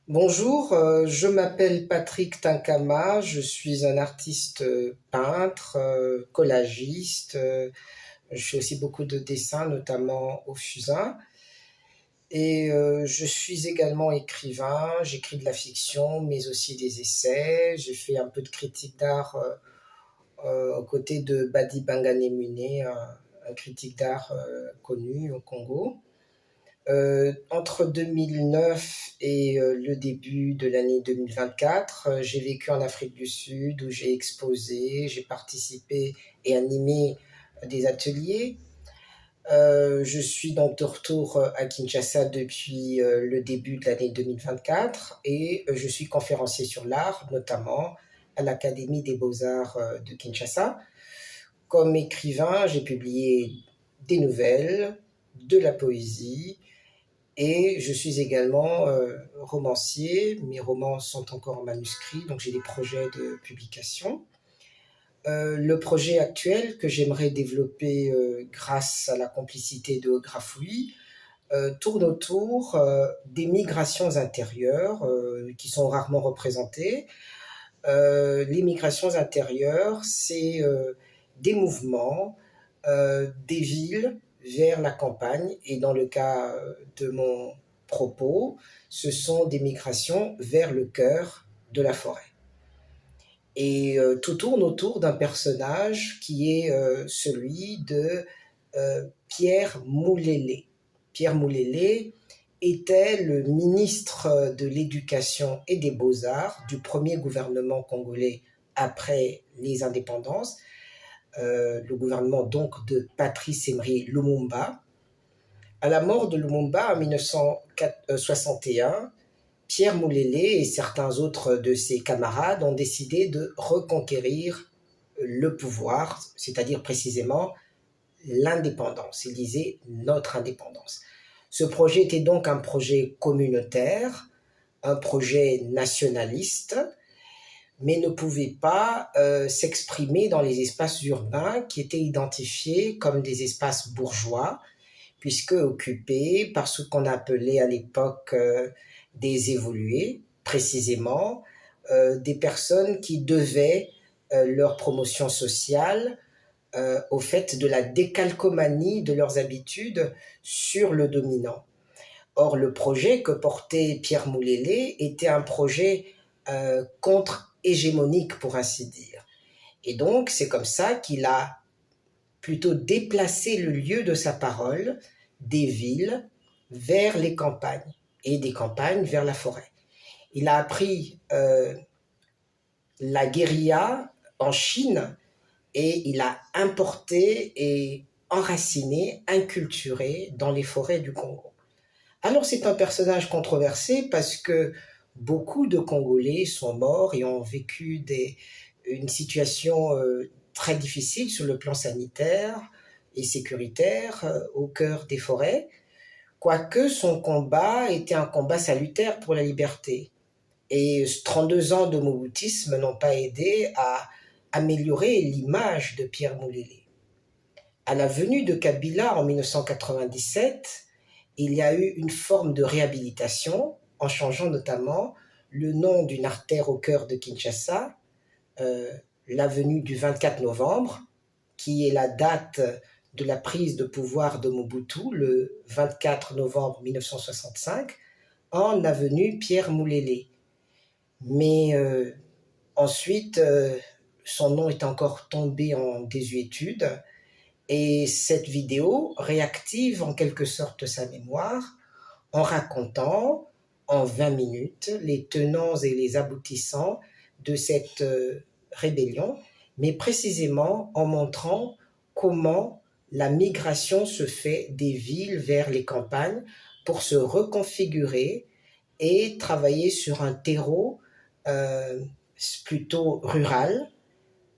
Bonjour, je m'appelle Patrick Tinkama, je suis un artiste peintre, collagiste, je fais aussi beaucoup de dessins, notamment au fusain. Et je suis également écrivain, j'écris de la fiction, mais aussi des essais. J'ai fait un peu de critique d'art aux côtés de Badi Banganemune, un critique d'art connu au Congo. Entre 2009 et le début de l'année 2024, j'ai vécu en Afrique du Sud où j'ai exposé, j'ai participé et animé des ateliers. Je suis donc de retour à Kinshasa depuis le début de l'année 2024 et je suis conférencier sur l'art, notamment à l'Académie des beaux-arts de Kinshasa. Comme écrivain, j'ai publié des nouvelles, de la poésie, et je suis également romancier. Mes romans sont encore en manuscrit, donc j'ai des projets de publication. Le projet actuel que j'aimerais développer grâce à la complicité de Grafouille tourne autour des migrations intérieures qui sont rarement représentées. Les migrations intérieures, c'est des mouvements des villes vers la campagne, et dans le cas de mon propos, ce sont des migrations vers le cœur de la forêt. Et tout tourne autour d'un personnage qui est celui de Pierre Moulélé. Pierre Moulélé était le ministre de l'Éducation et des Beaux-Arts du premier gouvernement congolais après les indépendances, le gouvernement donc de Patrice Emery Lumumba. À la mort de Lumumba en 1961, Pierre Moulélé et certains autres de ses camarades ont décidé de reconquérir le pouvoir, c'est-à-dire précisément l'indépendance. Ils disaient notre indépendance. Ce projet était donc un projet communautaire, un projet nationaliste, mais ne pouvait pas s'exprimer dans les espaces urbains qui étaient identifiés comme des espaces bourgeois, puisque occupés par ce qu'on appelait à l'époque des évolués, précisément des personnes qui devaient leur promotion sociale au fait de la décalcomanie de leurs habitudes sur le dominant. Or, le projet que portait Pierre Moulélé était un projet contre-hégémonique, pour ainsi dire. Et donc, c'est comme ça qu'il a plutôt déplacé le lieu de sa parole des villes vers les campagnes et des campagnes vers la forêt. Il a appris la guérilla en Chine et il a importé et enraciné, inculturé dans les forêts du Congo. Alors c'est un personnage controversé parce que beaucoup de Congolais sont morts et ont vécu une situation très difficile sur le plan sanitaire et sécuritaire au cœur des forêts, quoique son combat était un combat salutaire pour la liberté. Et 32 ans de moboutisme n'ont pas aidé à améliorer l'image de Pierre Moulélé. À la venue de Kabila en 1997, il y a eu une forme de réhabilitation en changeant notamment le nom d'une artère au cœur de Kinshasa, l'avenue du 24 novembre, qui est la date de la prise de pouvoir de Mobutu, le 24 novembre 1965, en avenue Pierre Moulélé. Mais ensuite, son nom est encore tombé en désuétude, et cette vidéo réactive en quelque sorte sa mémoire en racontant en 20 minutes les tenants et les aboutissants de cette rébellion, mais précisément en montrant comment la migration se fait des villes vers les campagnes pour se reconfigurer et travailler sur un terreau euh, plutôt rural,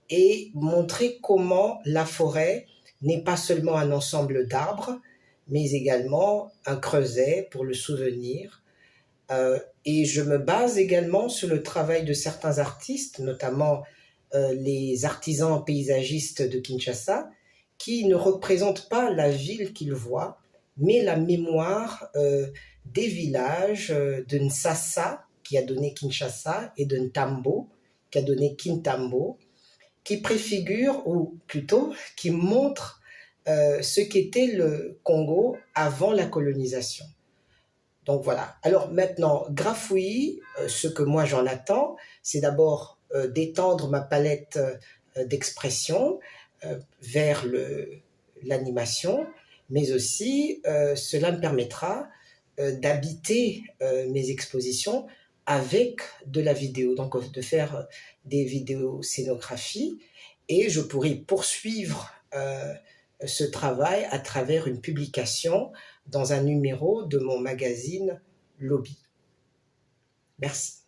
et montrer comment la forêt n'est pas seulement un ensemble d'arbres, mais également un creuset pour le souvenir. Et je me base également sur le travail de certains artistes, notamment les artisans paysagistes de Kinshasa, qui ne représentent pas la ville qu'ils voient, mais la mémoire des villages de Nsassa, qui a donné Kinshasa, et de Ntambo, qui a donné Kintambo, qui préfigure, ou plutôt qui montre ce qu'était le Congo avant la colonisation. Donc voilà. Alors maintenant, Grafouillis, ce que moi j'en attends, c'est d'abord d'étendre ma palette d'expression vers l'animation, mais aussi cela me permettra d'habiter mes expositions avec de la vidéo, donc de faire des vidéos scénographies, et je pourrai poursuivre ce travail à travers une publication dans un numéro de mon magazine Lobby. Merci.